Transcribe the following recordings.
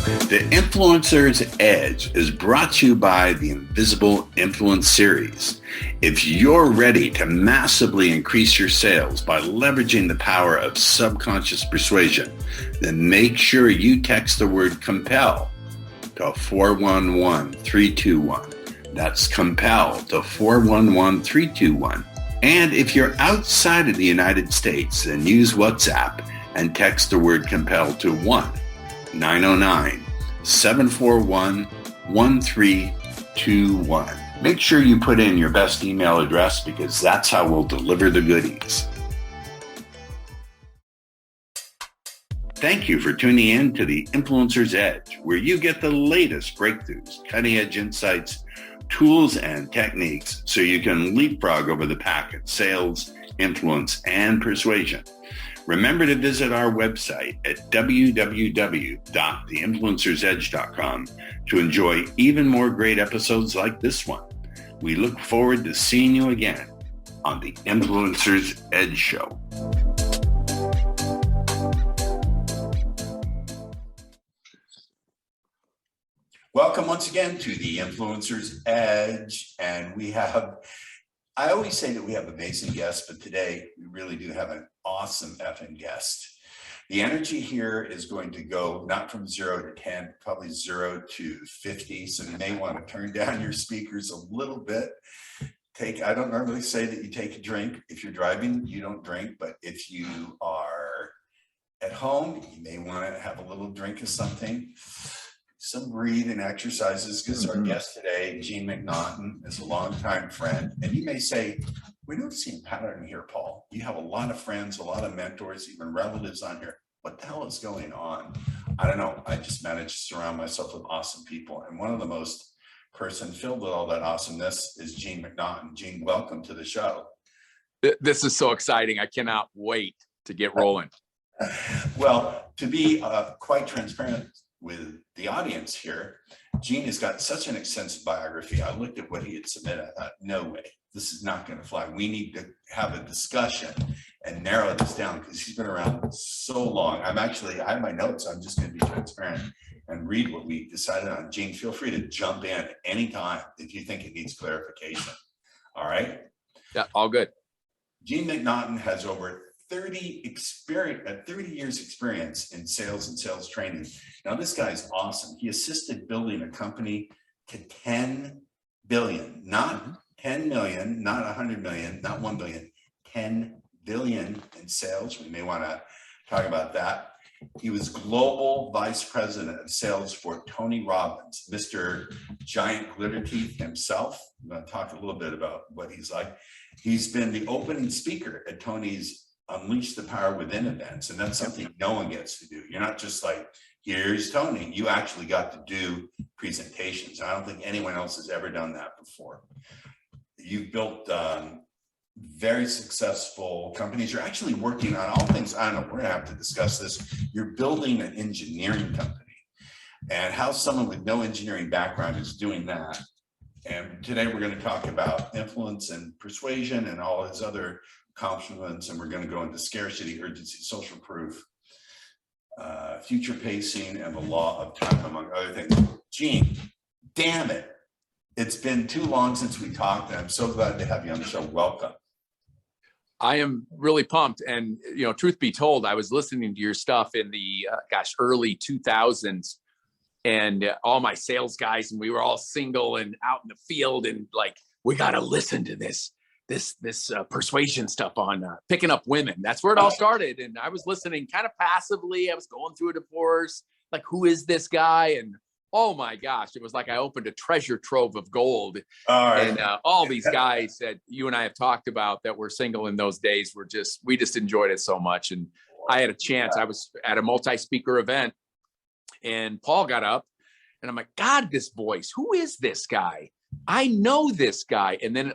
The Influencer's Edge is brought to you by the Invisible Influence Series. If you're ready to massively increase your sales by leveraging the power of subconscious persuasion, then make sure you text the word COMPEL to 411321. That's COMPEL to 411321. And if you're outside of the United States, then use WhatsApp and text the word COMPEL to 1-909-741-1321. Make sure you put in your best email address because that's how we'll deliver the goodies. Thank you for tuning in to the Influencer's Edge, where you get the latest breakthroughs, cutting-edge insights, tools, and techniques so you can leapfrog over the pack in sales, influence, and persuasion. Remember to visit our website at www.theinfluencersedge.com to enjoy even more great episodes like this one. We look forward to seeing you again on the Influencer's Edge Show. Welcome once again to the Influencer's Edge. And I always say that we have amazing guests, but today we really do have an awesome effing guest. The energy here is going to go not from 0 to 10, probably 0 to 50. So you may want to turn down your speakers a little bit. I don't normally say that you take a drink. If you're driving, you don't drink. But if you are at home, you may want to have a little drink of something. Some breathing exercises, because our guest today, Gene McNaughton, is a longtime friend. And you may say, we're noticing a pattern here, Paul. You have a lot of friends, a lot of mentors, even relatives on here. What the hell is going on? I don't know. I just managed to surround myself with awesome people. And one of the most person filled with all that awesomeness is Gene McNaughton. Gene, welcome to the show. This is so exciting. I cannot wait to get rolling. Well, to be quite transparent with the audience here, Gene has got such an extensive biography. I looked at what he had submitted. I thought, no way, this is not going to fly. We need to have a discussion and narrow this down because he's been around so long. I have my notes. I'm just going to be transparent and read what we decided on. Gene, feel free to jump in at any time if you think it needs clarification. All right? Yeah, all good. Gene McNaughton has over 30 years experience in sales and sales training. Now, this guy's awesome. He assisted building a company to 10 billion, not 10 million, not 100 million, not 1 billion, 10 billion in sales. We may want to talk about that. He was global vice president of sales for Tony Robbins, Mr. Giant Glitter Teeth himself. I'm going to talk a little bit about what he's like. He's been the opening speaker at Tony's Unleash the Power Within events, and that's something no one gets to do. You're not just like, here's Tony. You actually got to do presentations. I don't think anyone else has ever done that before. You've built very successful companies. You're actually working on all things. I don't know, we're gonna have to discuss this. You're building an engineering company, and how someone with no engineering background is doing that. And today we're going to talk about influence and persuasion and all his other accomplishments, and we're going to go into scarcity, urgency, social proof, future pacing, and the law of time, among other things. Gene, damn it. It's been too long since we talked, and I'm so glad to have you on the show. Welcome. I am really pumped. And, truth be told, I was listening to your stuff in the, early 2000s, and all my sales guys, and we were all single and out in the field, and like, we got to listen to this persuasion stuff on picking up women. That's where it all started. And I was listening kind of passively. I was going through a divorce. Like, who is this guy? And oh my gosh, it was like I opened a treasure trove of gold. And all these guys that you and I have talked about that were single in those days we just enjoyed it so much. And I had a chance. I was at a multi-speaker event, and Paul got up, and I'm like, God, this voice, who is this guy? I know this guy. And then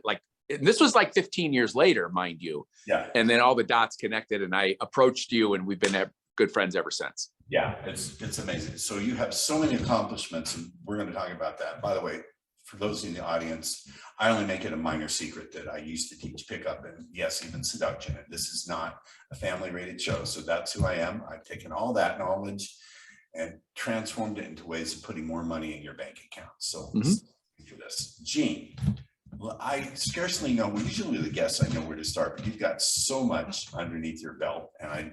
this was like 15 years later, mind you. Yeah. And then all the dots connected, and I approached you, and we've been good friends ever since. Yeah, it's amazing. So you have so many accomplishments, and we're going to talk about that. By the way, for those in the audience, I only make it a minor secret that I used to teach pickup and, yes, even seduction. And this is not a family rated show. So that's who I am. I've taken all that knowledge and transformed it into ways of putting more money in your bank account. So Mhm. for this, Gene, well, I scarcely know, well, usually the guests I know where to start, but you've got so much underneath your belt, and I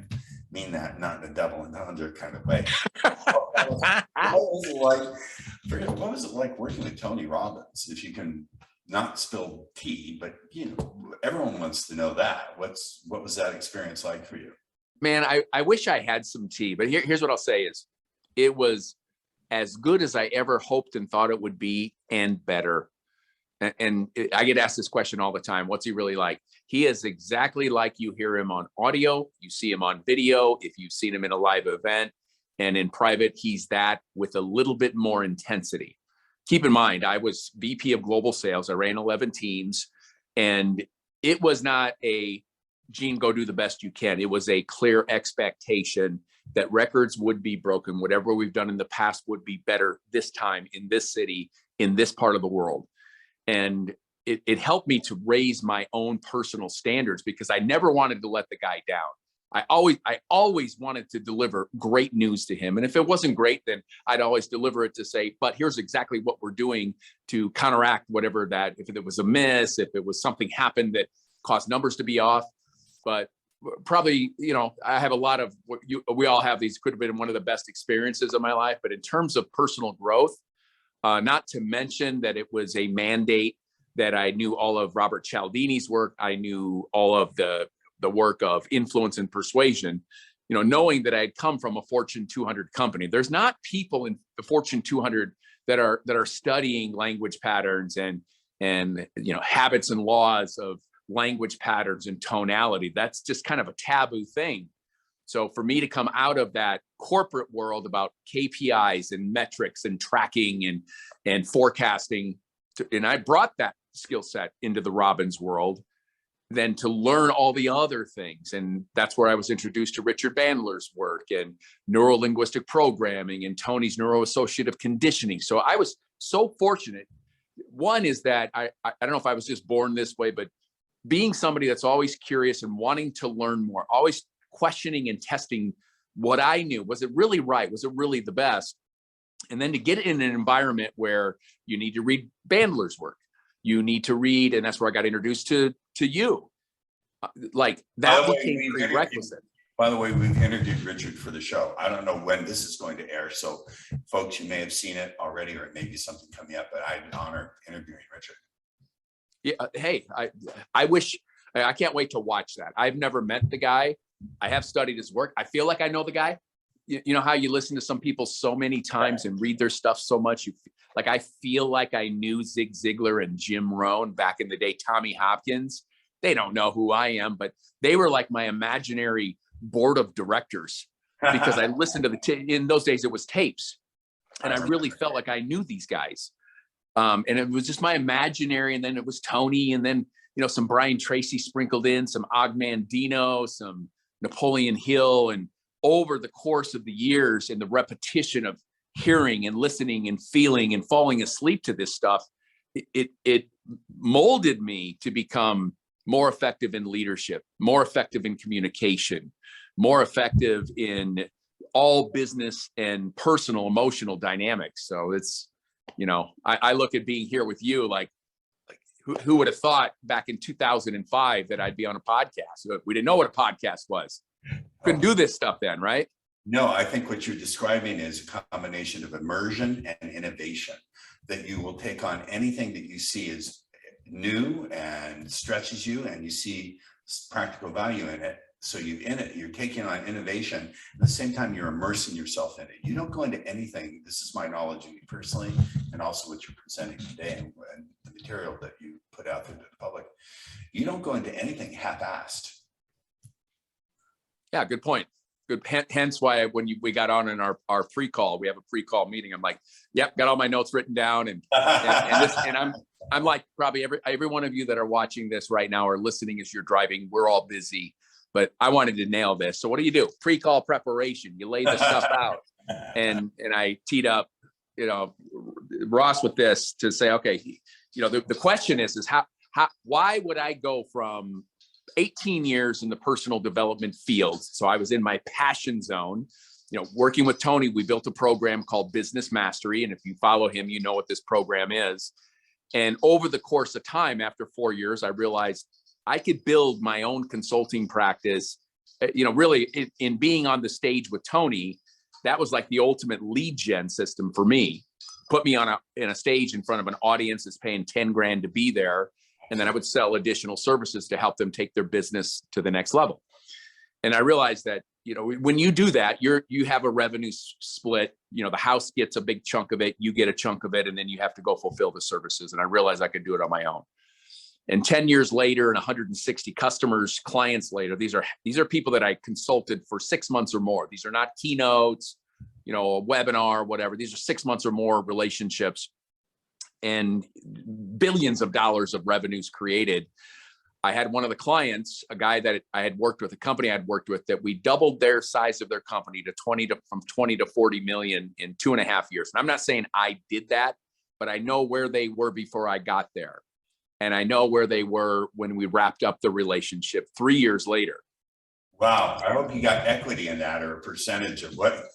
mean that not in a double and under kind of way. What was it like working with Tony Robbins? If you can not spill tea, but everyone wants to know that. What was that experience like for you? Man, I wish I had some tea, but here's what I'll say is it was as good as I ever hoped and thought it would be, and better. And I get asked this question all the time. What's he really like? He is exactly like you hear him on audio. You see him on video. If you've seen him in a live event, and in private, he's that with a little bit more intensity. Keep in mind, I was VP of global sales. I ran 11 teams, and it was not a Gene, go do the best you can. It was a clear expectation that records would be broken. Whatever we've done in the past would be better this time in this city, in this part of the world. And it helped me to raise my own personal standards because I never wanted to let the guy down. I always wanted to deliver great news to him. And if it wasn't great, then I'd always deliver it to say, but here's exactly what we're doing to counteract whatever that, if it was a miss, if it was something happened that caused numbers to be off. But probably, I have a lot of we all have these, could have been one of the best experiences of my life. But in terms of personal growth, not to mention that it was a mandate that I knew all of Robert Cialdini's work. I knew all of the work of influence and persuasion, knowing that I had come from a Fortune 200 company. There's not people in the Fortune 200 that are studying language patterns and habits and laws of language patterns and tonality. That's just kind of a taboo thing. So for me to come out of that corporate world about KPIs and metrics and tracking and forecasting, and I brought that skill set into the Robbins world, then to learn all the other things. And that's where I was introduced to Richard Bandler's work and neuro-linguistic programming and Tony's neuroassociative conditioning. So I was so fortunate. One is that I don't know if I was just born this way, but being somebody that's always curious and wanting to learn more, always questioning and testing what I knew. Was it really right? Was it really the best? And then to get in an environment where you need to read Bandler's work, you need to read, and that's where I got introduced to you. Like that became prerequisite. By the way, we've interviewed Richard for the show. I don't know when this is going to air. So folks, you may have seen it already, or it may be something coming up, but I had an honor interviewing Richard. Yeah. Hey, I wish, I can't wait to watch that. I've never met the guy. I have studied his work. I feel like I know the guy. You know how you listen to some people so many times and read their stuff so much. Like I feel like I knew Zig Ziglar and Jim Rohn back in the day, Tommy Hopkins. They don't know who I am, but they were like my imaginary board of directors because I listened to in those days it was tapes, and I really felt like I knew these guys. And it was just my imaginary, and then it was Tony, and then some Brian Tracy sprinkled in, some Og Mandino, some Napoleon Hill, and over the course of the years and the repetition of hearing and listening and feeling and falling asleep to this stuff, it molded me to become more effective in leadership, more effective in communication, more effective in all business and personal emotional dynamics. So it's, I look at being here with you like who would have thought back in 2005 that I'd be on a podcast? We didn't know what a podcast was. Couldn't do this stuff then, right? No, I think what you're describing is a combination of immersion and innovation, that you will take on anything that you see as new and stretches you, and you see practical value in it. So you're taking on innovation. At the same time, you're immersing yourself in it. You don't go into anything. This is my knowledge of you personally, and also what you're presenting today and the material that you put out there to the public. You don't go into anything half-assed. Yeah, good point. Good. Hence why when we got on in our pre-call, we have a pre-call meeting. I'm like, yep, got all my notes written down, and I'm like probably every one of you that are watching this right now or listening as you're driving. We're all busy, but I wanted to nail this. So what do? Pre-call preparation. You lay the stuff out, and I teed up, Ross with this to say, okay, the question is why would I go from 18 years in the personal development field? So I was in my passion zone, working with Tony, we built a program called Business Mastery. And if you follow him, you know what this program is. And over the course of time, after 4 years, I realized I could build my own consulting practice. Really in being on the stage with Tony, that was like the ultimate lead gen system for me. Put me in a stage in front of an audience that's paying 10 grand to be there. And then I would sell additional services to help them take their business to the next level. And I realized that, when you do that, you have a revenue split. The house gets a big chunk of it, you get a chunk of it, and then you have to go fulfill the services. And I realized I could do it on my own. And 10 years later and 160 customers, clients later, these are people that I consulted for 6 months or more. These are not keynotes, a webinar, whatever. These are 6 months or more relationships and billions of dollars of revenues created. I had one of the clients, a guy that I had worked with, a company I'd worked with, that we doubled their size of their company from 20 to 40 million in 2.5 years. And I'm not saying I did that, but I know where they were before I got there. And I know where they were when we wrapped up the relationship 3 years later. Wow. I hope you got equity in that, or a percentage of what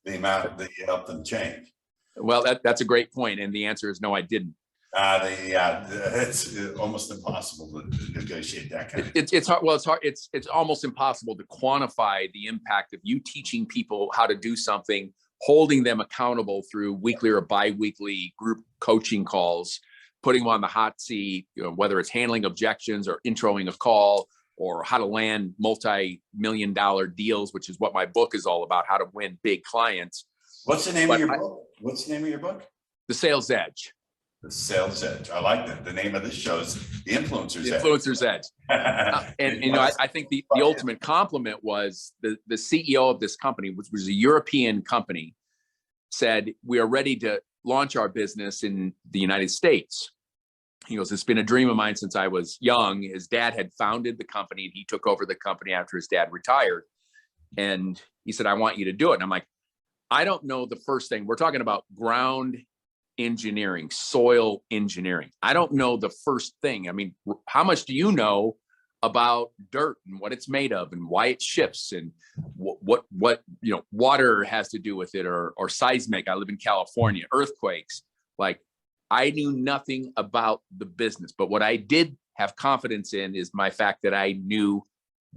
the amount that you helped them change. Well, that's a great point. And the answer is no, I didn't. It's almost impossible to negotiate that kind of. It's hard. Well, it's hard. It's almost impossible to quantify the impact of you teaching people how to do something, holding them accountable through weekly or bi-weekly group coaching calls, putting them on the hot seat, whether it's handling objections or introing a call, or how to land multi-million-dollar deals, which is what my book is all about, how to win big clients. What's the name of your book? What's the name of your book? The Sales Edge. The Sales Edge. I like that. The name of this show is The Influencer's Edge. Influencer's Edge. I think the ultimate compliment was the CEO of this company, which was a European company, said, we are ready to launch our business in the United States. He goes, it's been a dream of mine since I was young. His dad had founded the company, and he took over the company after his dad retired. And he said, I want you to do it. And I'm like, I don't know the first thing. We're talking about ground engineering, soil engineering. I don't know the first thing. I mean, how much do you know about dirt and what it's made of and why it shifts and what water has to do with it, or seismic? I live in California, earthquakes. Like, I knew nothing about the business, but what I did have confidence in is my fact that I knew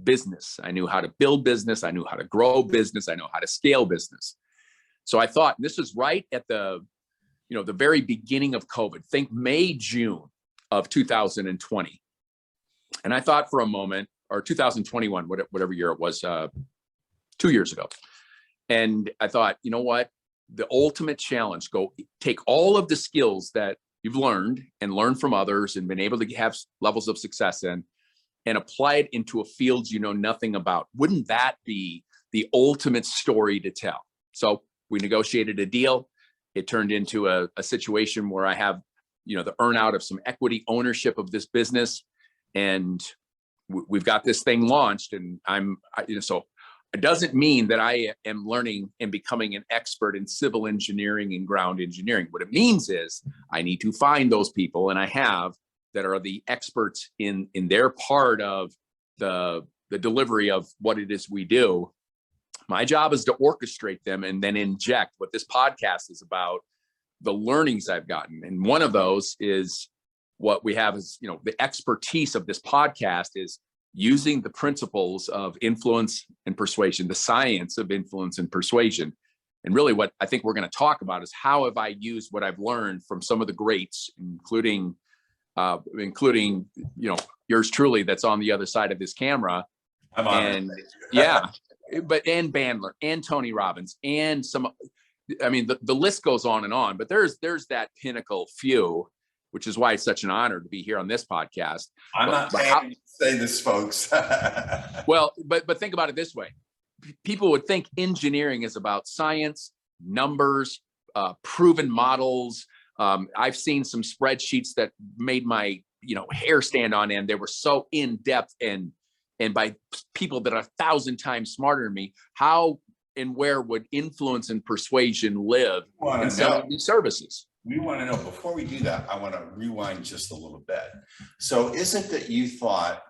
business. I knew how to build business. I knew how to grow business. I know how to scale business. So I thought, this was right at the very beginning of COVID, think May, June of 2020. And I thought for a moment, or 2021, whatever year it was, 2 years ago. And I thought, you know what? The ultimate challenge, go take all of the skills that you've learned and learned from others and been able to have levels of success in, and apply it into a field you know nothing about. Wouldn't that be the ultimate story to tell? So we negotiated a deal. It turned into a situation where I have, the earnout of some equity ownership of this business, and we've got this thing launched. And so it doesn't mean that I am learning and becoming an expert in civil engineering and ground engineering. What it means is I need to find those people, and I have, that are the experts in their part of the delivery of what it is we do. My job is to orchestrate them and then inject what this podcast is about, the learnings I've gotten. And one of those is what we have is, the expertise of this podcast is using the principles of influence and persuasion, the science of influence and persuasion. And really what I think we're going to talk about is how have I used what I've learned from some of the greats, including yours truly, that's on the other side of this camera. And and Bandler and Tony Robbins and the list goes on, but there's that pinnacle few, which is why it's such an honor to be here on this podcast. I'm not paying to say this, folks. Well, but think about it this way. People would think engineering is about science, numbers, proven models. I've seen some spreadsheets that made my hair stand on end. They were so in depth and by people that are 1,000 times smarter than me. How and where would influence and persuasion live in selling these services? We want to know, before we do that, I want to rewind just a little bit. So is it that you thought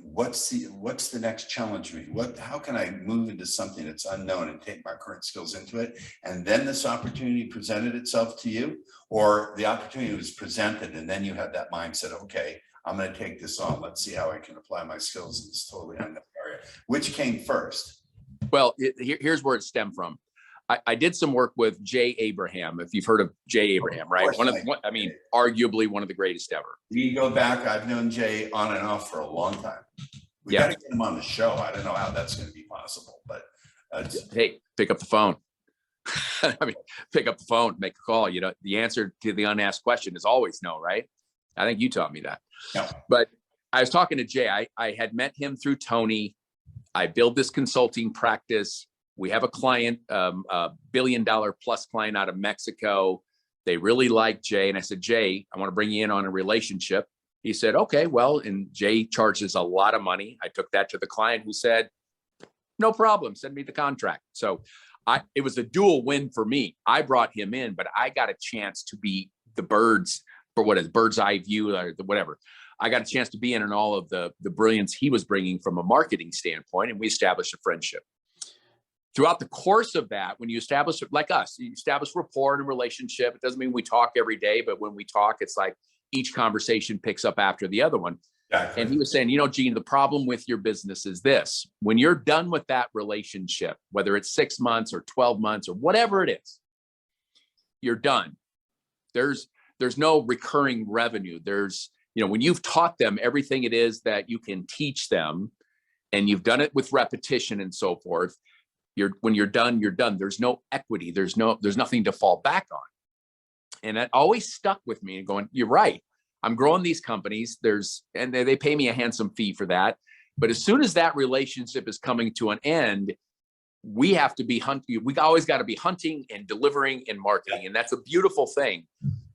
what's the next challenge for me? How can I move into something that's unknown and take my current skills into it? And then this opportunity presented itself to you, or the opportunity was presented and then you had that mindset, okay, I'm going to take this on. Let's see how I can apply my skills in this totally unknown area. Which came first? Well, here's where it stemmed from. I did some work with Jay Abraham, if you've heard of Jay Abraham, right? Arguably one of the greatest ever. We go back, I've known Jay on and off for a long time. We got to get him on the show. I don't know how that's going to be possible, but hey, pick up the phone. I mean, pick up the phone, make a call. You know, the answer to the unasked question is always no, right? I think you taught me that. No. But I was talking to Jay. I had met him through Tony. I build this consulting practice. We have a client, a $1 billion plus client out of Mexico. They really like Jay. And I said, Jay, I want to bring you in on a relationship. He said, okay, well, and Jay charges a lot of money. I took that to the client who said, no problem, send me the contract. So it was a dual win for me. I brought him in, but I got a chance to be the bird's eye view or whatever. I got a chance to be in on all of the brilliance he was bringing from a marketing standpoint, and we established a friendship. Throughout the course of that, when you establish, like us, you establish rapport and relationship. It doesn't mean we talk every day, but when we talk, it's like each conversation picks up after the other one. Exactly. And he was saying, you know, Gene, the problem with your business is this: when you're done with that relationship, whether it's 6 months or 12 months or whatever it is, you're done. There's no recurring revenue. When you've taught them everything it is that you can teach them, and you've done it with repetition and so forth, when you're done, you're done. There's no equity. There's nothing to fall back on. And that always stuck with me and going, you're right. I'm growing these companies. And they pay me a handsome fee for that. But as soon as that relationship is coming to an end, we have to be hunting. We always got to be hunting and delivering and marketing. And that's a beautiful thing.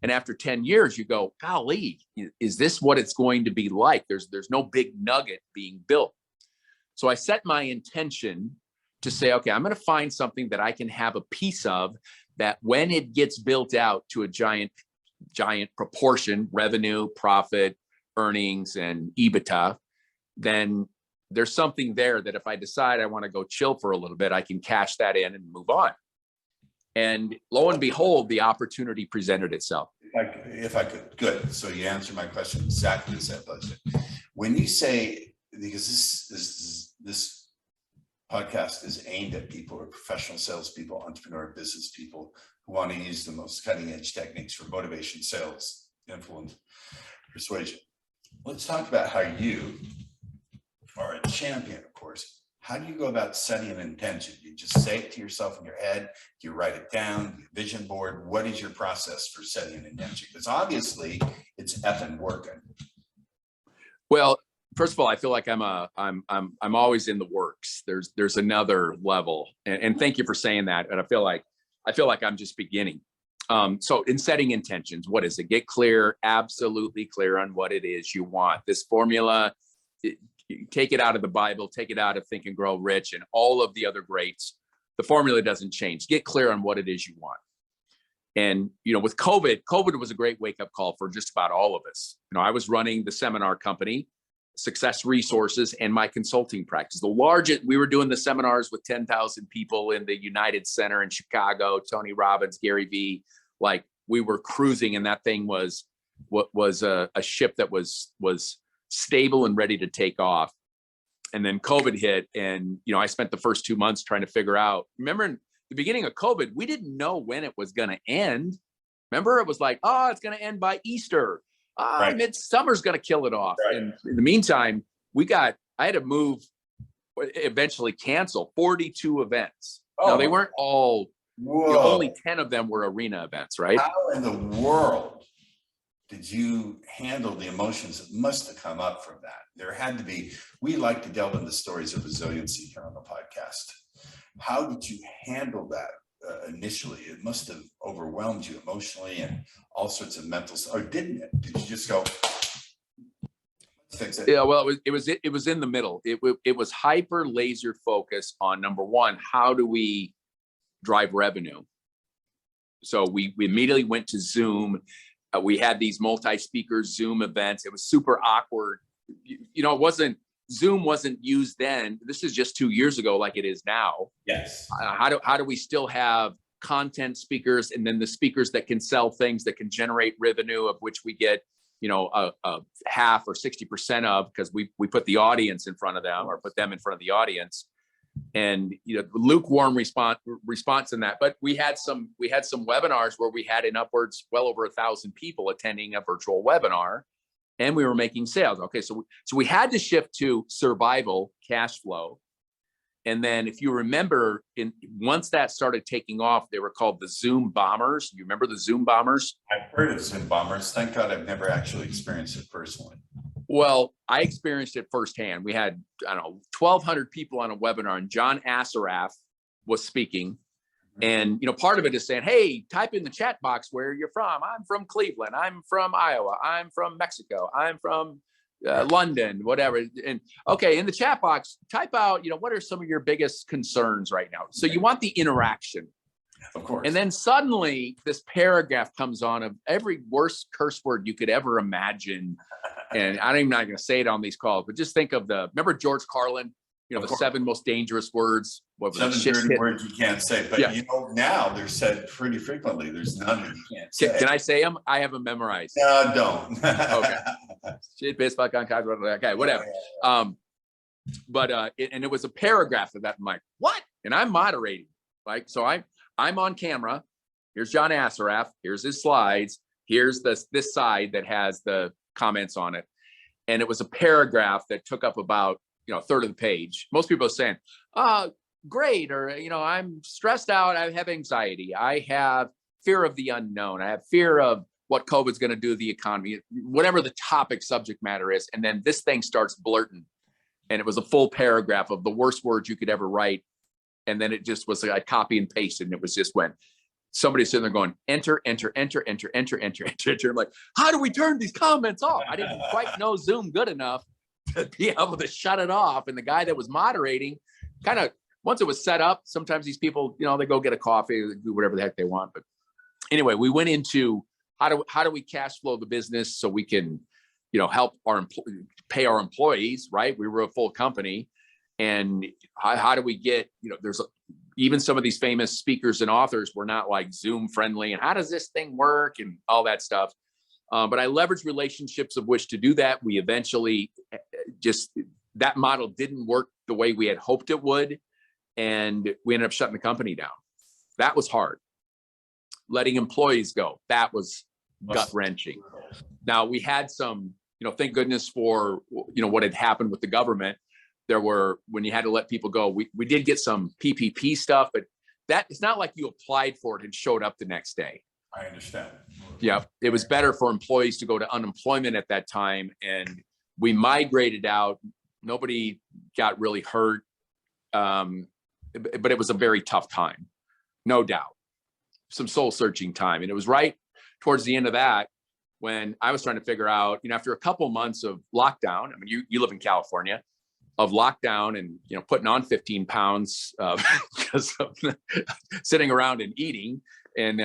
And after 10 years, you go, golly, is this what it's going to be like? There's no big nugget being built. So I set my intention to say, okay, I'm going to find something that I can have a piece of, that when it gets built out to a giant proportion, revenue, profit, earnings, and EBITDA, then there's something there that if I decide I want to go chill for a little bit, I can cash that in and move on. And lo and behold, the opportunity presented itself. If I could, good. So you answered my question exactly as that budget. When you say, because this podcast is aimed at people who are professional salespeople, entrepreneur, business people who want to use the most cutting edge techniques for motivation, sales, influence, persuasion. Let's talk about how you are a champion, of course. How do you go about setting an intention? You just say it to yourself in your head? Do you write it down? Do you vision board? What is your process for setting an intention? Because obviously it's effing working. Well, first of all, I feel like I'm always in the works. There's another level, and thank you for saying that. And I feel like I'm just beginning. So in setting intentions, what is it? Get clear, absolutely clear on what it is you want. This formula, take it out of the Bible, take it out of Think and Grow Rich and all of the other greats. The formula doesn't change. Get clear on what it is you want. And, with COVID was a great wake-up call for just about all of us. I was running the seminar company, Success Resources, and my consulting practice. The largest, we were doing the seminars with 10,000 people in the United Center in Chicago, Tony Robbins, Gary Vee, like we were cruising, and that thing was a ship that was stable and ready to take off. And then COVID hit, and I spent the first 2 months trying to figure out. Remember, in the beginning of COVID, we didn't know when it was going to end. Remember, it was like, it's going to end by Easter. Right. Midsummer's going to kill it off. Right. And in the meantime, I had to eventually cancel 42 events. Now, they weren't all, only 10 of them were arena events, right? How in the world did you handle the emotions that must have come up from that? There had to be. We like to delve into stories of resiliency here on the podcast. How did you handle that initially? It must have overwhelmed you emotionally and all sorts of mental stuff. Or didn't it? Did you just go, let's fix it? Yeah, well, it was in the middle. It was hyper laser focus on, number one, how do we drive revenue? So we immediately went to Zoom. We had these multi-speaker Zoom events. It was super awkward it wasn't, Zoom wasn't used then. This is just 2 years ago, like it is now. Yes. How do we still have content speakers, and then the speakers that can sell things that can generate revenue, of which we get, a half or 60% of, because we put the audience in front of them, or put them in front of the audience. And lukewarm response in that. But we had some webinars where we had in upwards well over 1,000 people attending a virtual webinar, and we were making sales. Okay, so we had to shift to survival, cash flow. And then, if you remember, once that started taking off, they were called the Zoom bombers. You remember the Zoom bombers? I've heard of Zoom bombers. Thank God I've never actually experienced it personally. Well, I experienced it firsthand. We had, 1,200 people on a webinar, and John Assaraf was speaking. And, part of it is saying, hey, type in the chat box where you're from. I'm from Cleveland. I'm from Iowa. I'm from Mexico. I'm from London, whatever. And okay, in the chat box, type out, what are some of your biggest concerns right now? So you want the interaction. Of course. And then suddenly this paragraph comes on of every worst curse word you could ever imagine. And I'm not going to say it on these calls, but just think of remember George Carlin, the 7 most dangerous words. What was 7 dirty words you can't say, but now they're said pretty frequently. There's none that you can't say. Can I say them? I have them memorized. No, don't. Okay. Shit, piss, fuck, on, okay, whatever. And it was a paragraph of that. I'm like, what? And I'm moderating. So I'm on camera. Here's John Assaraf. Here's his slides. Here's this side that has the comments on it. And it was a paragraph that took up about, a third of the page. Most people are saying, great. Or, I'm stressed out. I have anxiety. I have fear of the unknown. I have fear of what COVID's going to do to the economy, whatever the topic subject matter is. And then this thing starts blurting. And it was a full paragraph of the worst words you could ever write. And then it just was like I copy and paste, and it was just when somebody's sitting there going, enter, enter, enter, enter, enter, enter, enter, enter. I'm like, how do we turn these comments off? I didn't quite know Zoom good enough to be able to shut it off. And the guy that was moderating kind of, once it was set up, sometimes these people, they go get a coffee, do whatever the heck they want. But anyway, we went into how do we cash flow the business so we can, help pay our employees, right? We were a full company. And how do we get, even some of these famous speakers and authors were not like Zoom friendly, and how does this thing work and all that stuff. But I leveraged relationships of which to do that. We eventually that model didn't work the way we had hoped it would. And we ended up shutting the company down. That was hard. Letting employees go, that was gut wrenching. Now we had some, thank goodness for, what had happened with the government. There were, when you had to let people go, we did get some PPP stuff, but that it's not like you applied for it and showed up the next day. I understand. Yeah, it was better for employees to go to unemployment at that time, and we migrated out. Nobody got really hurt, but it was a very tough time, no doubt. Some soul searching time, and it was right towards the end of that when I was trying to figure out, after a couple months of lockdown. I mean, you live in California. Of lockdown and putting on 15 pounds because of sitting around and eating, and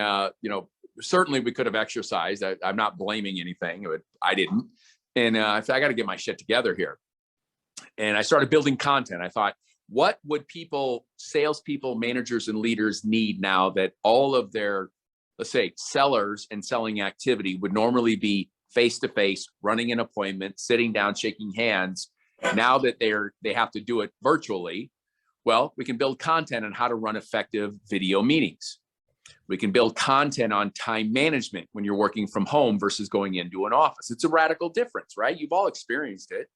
certainly we could have exercised. I'm not blaming anything, but I didn't. And I got to get my shit together here. And I started building content. I thought, what would salespeople, managers, and leaders need now that all of their, let's say, sellers and selling activity would normally be face to face, running an appointment, sitting down, shaking hands. Now that they have to do it virtually, well, we can build content on how to run effective video meetings. We can build content on time management when you're working from home versus going into an office. It's a radical difference, right? You've all experienced it.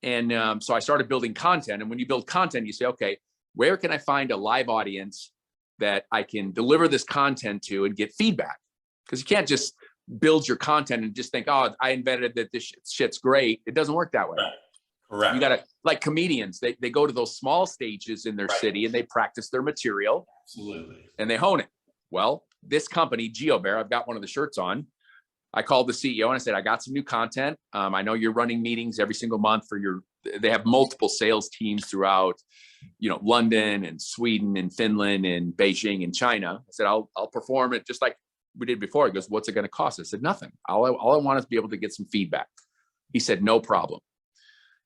And so I started building content. And when you build content, you say, okay, where can I find a live audience that I can deliver this content to and get feedback? Because you can't just build your content and just think, oh, I invented that this shit's great. It doesn't work that way. Correct. You gotta, like comedians, they go to those small stages in their city and they practice their material. Absolutely. And they hone it. Well, this company, GeoBear, I've got one of the shirts on. I called the CEO and I said, I got some new content. I know you're running meetings every single month they have multiple sales teams throughout, London and Sweden and Finland and Beijing and China. I said, I'll perform it just like we did before. He goes, what's it going to cost? I said, nothing. All I want is to be able to get some feedback. He said, no problem.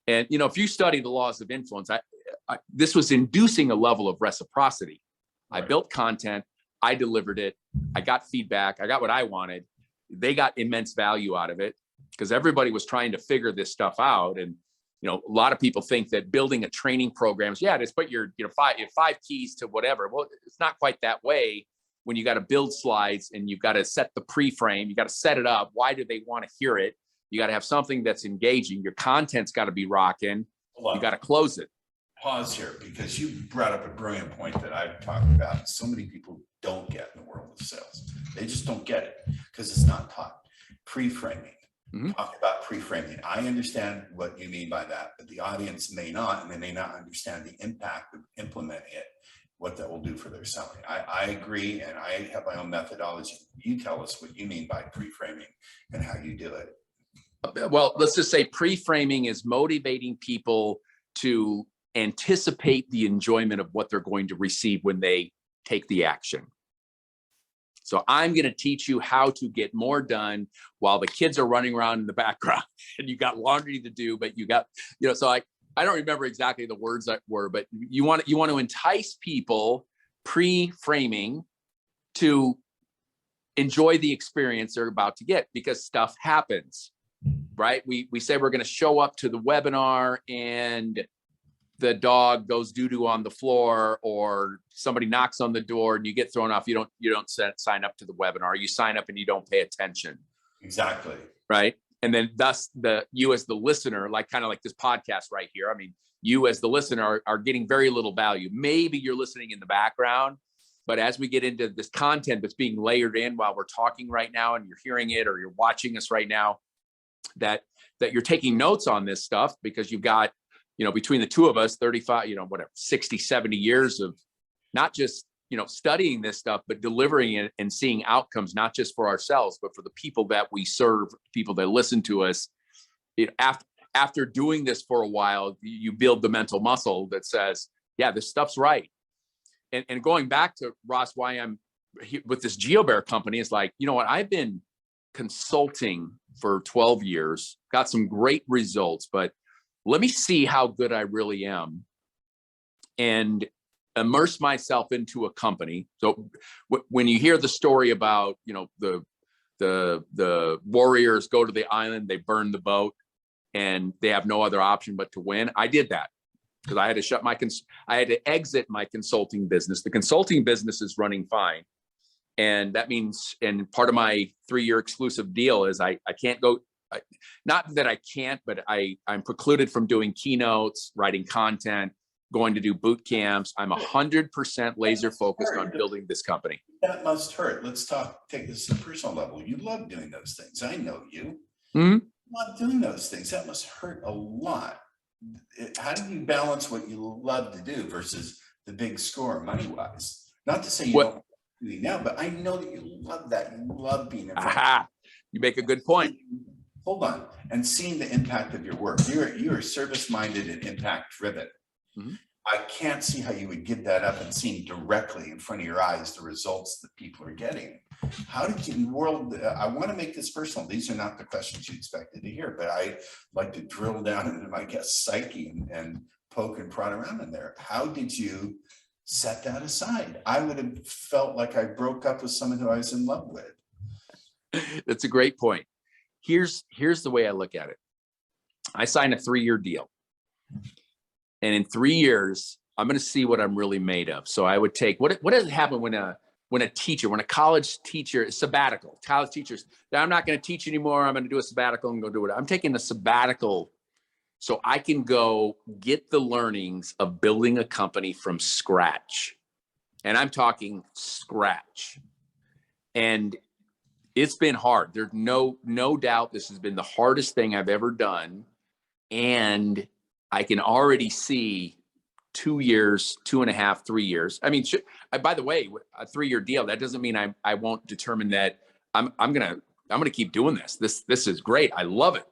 And, you know, if you study the laws of influence, this was inducing a level of reciprocity. I built content, I delivered it, I got feedback, I got what I wanted. They got immense value out of it because everybody was trying to figure this stuff out. And, you know, a lot of people think that building a training program is, yeah, just put your, you know, five keys to whatever. Well, it's not quite that way when you got to build slides and you've got to set the pre-frame, you got to set it up. Why do they want to hear it? You got to have something that's engaging. Your content's got to be rocking. You got to close it. Pause here, because you brought up a brilliant point that I've talked about. So many people don't get in the world of sales. They just don't get it because it's not taught. Pre-framing. Talk about pre-framing. I understand what you mean by that, but the audience may not, and they may not understand the impact of implementing it, what that will do for their selling. I agree, and I have my own methodology. You tell us what you mean by pre-framing and how you do it. Well, let's just say pre-framing is motivating people to anticipate the enjoyment of what they're going to receive when they take the action. So I'm going to teach you how to get more done while the kids are running around in the background and you got laundry to do, but you got, you know, so I don't remember exactly the words that were, but you want to entice people pre-framing to enjoy the experience they're about to get, because stuff happens, right? We say we're going to show up to the webinar and the dog goes doo-doo on the floor, or somebody knocks on the door and you get thrown off. You don't sign up to the webinar. You sign up and you don't pay attention. Exactly. Right. And then thus you as the listener, like kind of like this podcast right here. I mean, you as the listener are getting very little value. Maybe you're listening in the background, but as we get into this content that's being layered in while we're talking right now, and you're hearing it or you're watching us right now, that you're taking notes on this stuff because you've got, you know, between the two of us, 35, you know, whatever, 60, 70 years of not just, you know, studying this stuff, but delivering it and seeing outcomes, not just for ourselves, but for the people that we serve, people that listen to us. After doing this for a while, you build the mental muscle that says, yeah, this stuff's right. And going back to Ross, why I'm with this GeoBear company is like, you know what, I've been consulting for 12 years, got some great results, but let me see how good I really am and immerse myself into a company. So when you hear the story about, you know, the warriors go to the island, they burn the boat and they have no other option but to win. I did that because I had to I had to exit my consulting business. The consulting business is running fine. And that means, and part of my 3-year exclusive deal is I can't go, not that I can't, but I'm precluded from doing keynotes, writing content, going to do boot camps. I'm 100% laser focused on building this company. That must hurt. Let's take this to a personal level. You love doing those things. I know you. Mm-hmm. You love doing those things. That must hurt a lot. How do you balance what you love to do versus the big score money-wise? Not to say you don't do it now, but I know that you love that. You love being in front. You make a good point. Hold on. And seeing the impact of your work. You are service-minded and impact-driven. Mm-hmm. I can't see how you would give that up and seeing directly in front of your eyes the results that people are getting. How did you I want to make this personal. These are not the questions you expected to hear, but I like to drill down into my guest's psyche and poke and prod around in there. How did you set that aside? I would have felt like I broke up with someone who I was in love with. That's a great point. Here's the way I look at it. I signed a 3-year deal. And in 3 years, I'm going to see what I'm really made of. So I would take, what does happen when a college teacher, sabbatical, college teachers, I'm not going to teach anymore. I'm going to do a sabbatical and go do it. I'm taking a sabbatical so I can go get the learnings of building a company from scratch. And I'm talking scratch. And it's been hard. There's no doubt this has been the hardest thing I've ever done. And I can already see 2 years, 2.5, 3 years. I mean, by the way, a 3-year deal, that doesn't mean I won't determine that I'm gonna keep doing this. This is great. I love it.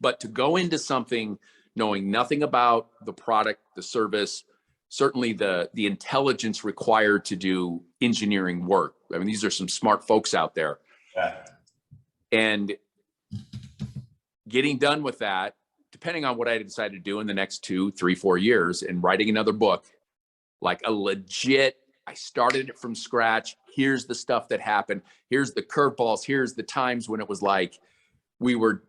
But to go into something knowing nothing about the product, the service, certainly the intelligence required to do engineering work. I mean, these are some smart folks out there. Yeah. And getting done with that, depending on what I decide to do in the next 2, 3, 4 years, and writing another book, like a legit, I started it from scratch. Here's the stuff that happened. Here's the curveballs. Here's the times when it was like we were,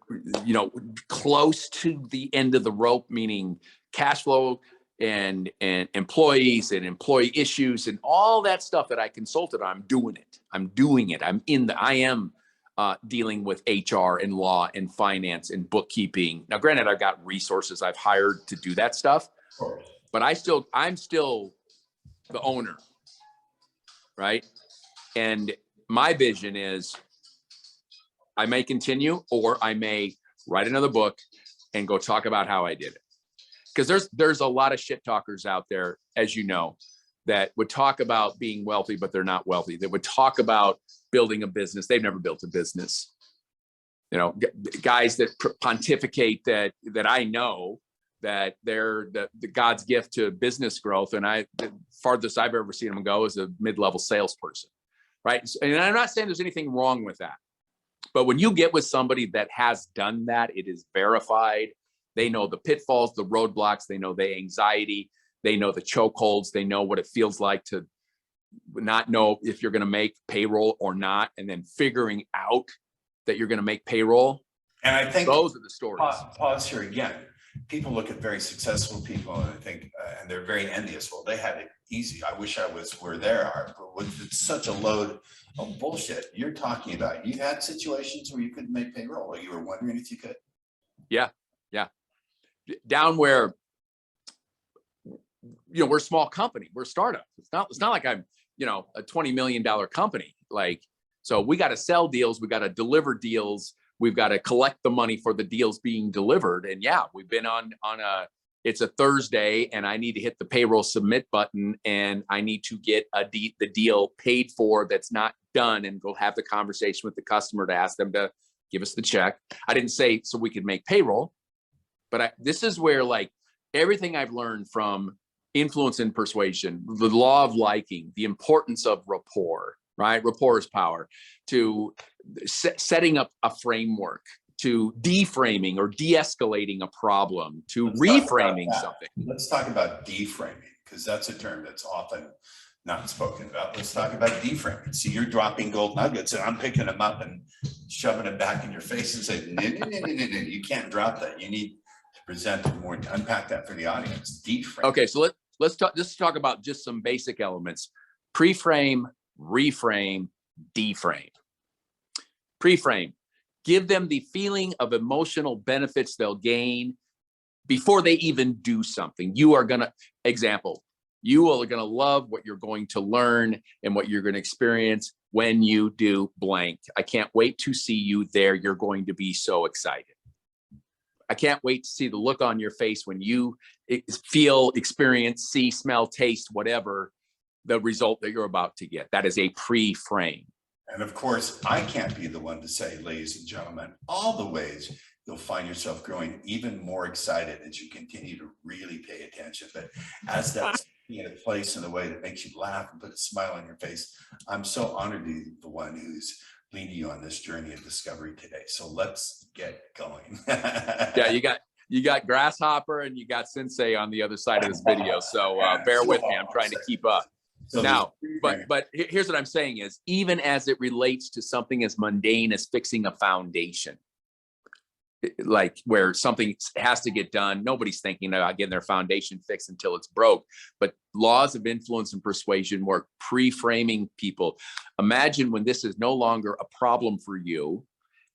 close to the end of the rope, meaning cash flow and employees and employee issues and all that stuff that I consulted on. I'm doing it. I am dealing with HR and law and finance and bookkeeping. Now, granted, I've got resources I've hired to do that stuff, but I'm still the owner, right? And my vision is I may continue, or I may write another book and go talk about how I did it. Because there's a lot of shit talkers out there, as you know, that would talk about being wealthy, but they're not wealthy. They would talk about building a business. They've never built a business. Guys that pontificate that I know that they're the God's gift to business growth. And the farthest I've ever seen them go is a mid-level salesperson, right? And I'm not saying there's anything wrong with that. But when you get with somebody that has done that, it is verified. They know the pitfalls, the roadblocks, they know the anxiety, they know the chokeholds, they know what it feels like to not know if you're going to make payroll or not, and then figuring out that you're going to make payroll. And I think those are the stories. Pause here again. People look at very successful people and I think, and they're very envious. Well, they had it easy. I wish I was where they are. But with such a load of bullshit you're talking about, you had situations where you couldn't make payroll, or you were wondering if you could. Yeah. Down where, we're a small company, we're a startup. It's not like I'm, a $20 million company. So we got to sell deals, we got to deliver deals, we've got to collect the money for the deals being delivered. And yeah, we've been on it's a Thursday and I need to hit the payroll submit button and I need to get the deal paid for that's not done, and go have the conversation with the customer to ask them to give us the check. I didn't say so we could make payroll, but this is where everything I've learned from influence and persuasion, the law of liking, the importance of rapport, right? Rapport is power, to setting up a framework, to deframing or de-escalating a problem, to reframing something. Let's talk about deframing, because that's a term that's often not spoken about. Let's talk about deframing. See, you're dropping gold nuggets and I'm picking them up and shoving them back in your face and saying, no, you can't drop that. You need to present more, unpack that for the audience. Deframe. Okay, so let's talk about just some basic elements. Pre-frame, reframe, deframe. Pre-frame, give them the feeling of emotional benefits they'll gain before they even do something. You are gonna, example, you are gonna love what you're going to learn and what you're gonna experience when you do blank. I can't wait to see you there. You're going to be so excited. I can't wait to see the look on your face when you feel, experience, see, smell, taste, whatever the result that you're about to get. That is a pre-frame. And of course, I can't be the one to say, ladies and gentlemen, all the ways you'll find yourself growing even more excited as you continue to really pay attention. But as that's in a place in a way that makes you laugh and put a smile on your face, I'm so honored to be the one who's leading you on this journey of discovery today. So let's get going. Yeah, you got Grasshopper and you got Sensei on the other side of this video. So bear with me. I'm trying to keep up. So now, but here's what I'm saying is, even as it relates to something as mundane as fixing a foundation, like where something has to get done, nobody's thinking about getting their foundation fixed until it's broke. But laws of influence and persuasion work, pre-framing people. Imagine when this is no longer a problem for you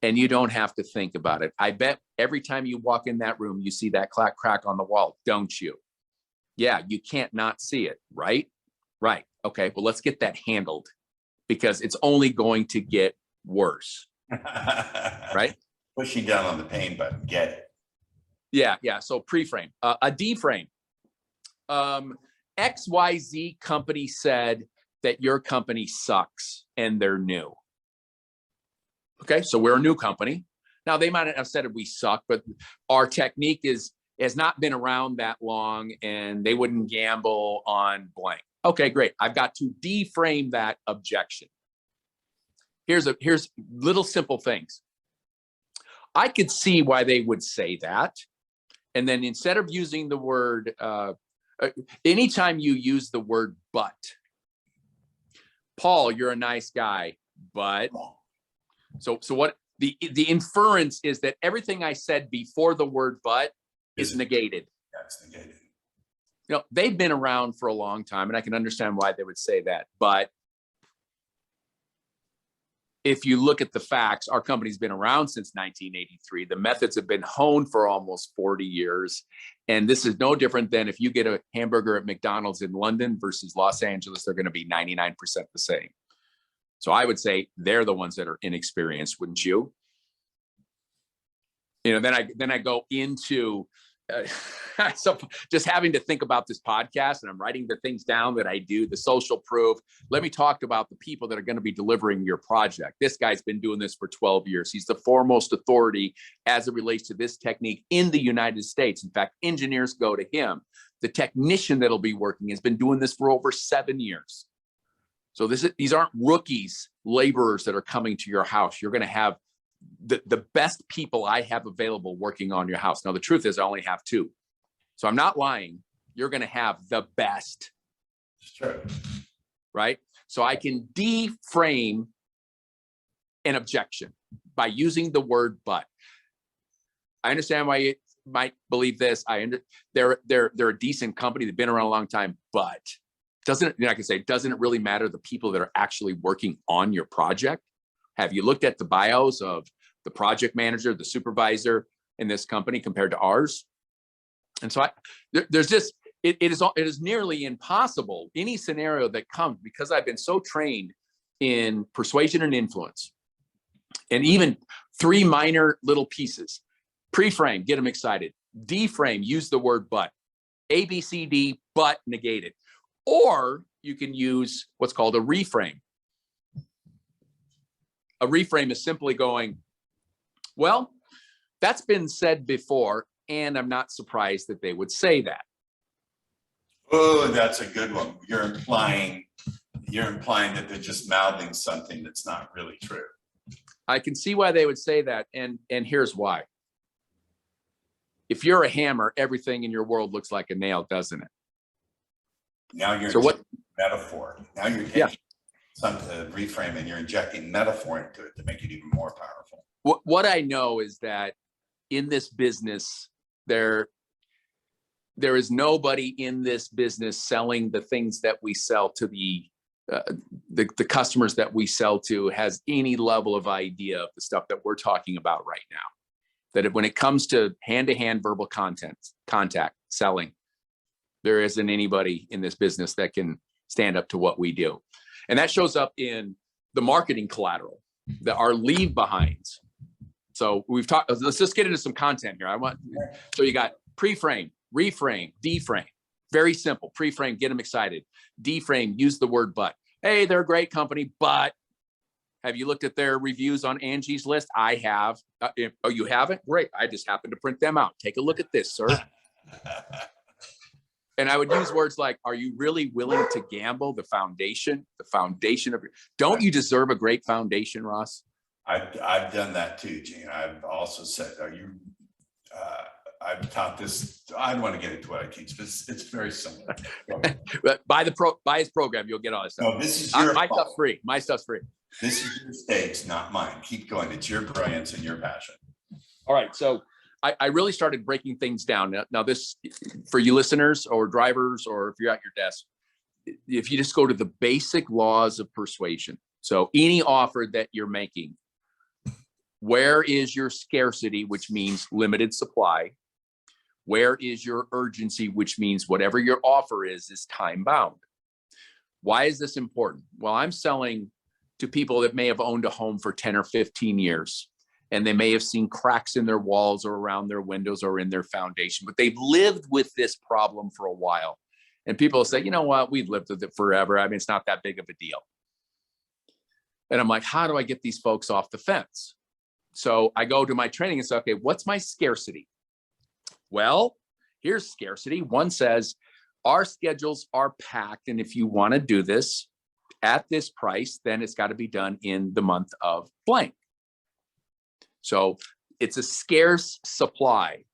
and you don't have to think about it. I bet every time you walk in that room, you see that crack on the wall, don't you? Yeah, you can't not see it, right? Right. Okay, well, let's get that handled, because it's only going to get worse, right? Pushing down on the pain button, get it. Yeah. So pre-frame, a D-frame. XYZ company said that your company sucks and they're new. Okay, so we're a new company. Now, they might have said we suck, but our technique has not been around that long and they wouldn't gamble on blank. Okay, great. I've got to deframe that objection. Here's little simple things. I could see why they would say that. And then instead of using the word, anytime you use the word but, Paul, you're a nice guy, but so what the inference is that everything I said before the word but is negated. That's negated. You know, they've been around for a long time, and I can understand why they would say that. But if you look at the facts, our company's been around since 1983. The methods have been honed for almost 40 years. And this is no different than if you get a hamburger at McDonald's in London versus Los Angeles, they're going to be 99% the same. So I would say they're the ones that are inexperienced, wouldn't you? You know, then I go into so just having to think about this podcast, and I'm writing the things down that I do, the social proof. Let me talk about the people that are going to be delivering your project. This guy's been doing this for 12 years. He's the foremost authority as it relates to this technique in the United States. In fact, engineers go to him. The technician that'll be working has been doing this for over 7 years. So these aren't rookies, laborers that are coming to your house. You're going to have the best people I have available working on your house. Now, the truth is I only have 2. So I'm not lying. You're going to have the best. Sure. Right? So I can deframe an objection by using the word but. I understand why you might believe this. They're a decent company. They've been around a long time, but doesn't it really matter the people that are actually working on your project? Have you looked at the bios of the project manager, the supervisor in this company compared to ours? And so there's just, it is nearly impossible, any scenario that comes, because I've been so trained in persuasion and influence, and even 3 minor little pieces. Pre-frame, get them excited. D-frame, use the word but. A, B, C, D, but negated. Or you can use what's called a reframe. A reframe is simply going, well, that's been said before, and I'm not surprised that they would say that. Oh, that's a good one. You're implying that they're just mouthing something that's not really true. I can see why they would say that, and here's why. If you're a hammer, everything in your world looks like a nail, doesn't it? Now you're so what metaphor. Now you're taking something to reframe, and you're injecting metaphor into it to make it even more powerful. What I know is that in this business, there is nobody in this business selling the things that we sell to the customers that we sell to has any level of idea of the stuff that we're talking about right now. That when it comes to hand-to-hand verbal contact selling, there isn't anybody in this business that can stand up to what we do. And that shows up in the marketing collateral, our leave behinds. So we've talked, let's just get into some content here. So you got pre-frame, reframe, deframe. Very simple. Pre-frame, get them excited. Deframe, use the word but. Hey, they're a great company, but have you looked at their reviews on Angie's List? I have. Oh, you haven't? Great. I just happened to print them out. Take a look at this, sir. And I would use words like, are you really willing to gamble the foundation of don't you deserve a great foundation, Ross? I've done that too, Gene. I've also said, I've taught this. I don't want to get into what I teach, but it's very similar. But buy his program, you'll get all this stuff. No, this is your my stuff's free. My stuff's free. This is your stage, not mine. Keep going. It's your brilliance and your passion. All right. So I really started breaking things down. Now this, for you listeners or drivers, or if you're at your desk, if you just go to the basic laws of persuasion. So any offer that you're making, where is your scarcity, which means limited supply? Where is your urgency, which means whatever your offer is time bound? Why is this important? Well, I'm selling to people that may have owned a home for 10 or 15 years, and they may have seen cracks in their walls or around their windows or in their foundation, but they've lived with this problem for a while. And people say, you know what, we've lived with it forever. I mean, it's not that big of a deal. And I'm like, how do I get these folks off the fence? So I go to my training and say, okay, what's my scarcity? Well, here's scarcity. One says, our schedules are packed, and if you want to do this at this price, then it's got to be done in the month of blank. So it's a scarce supply.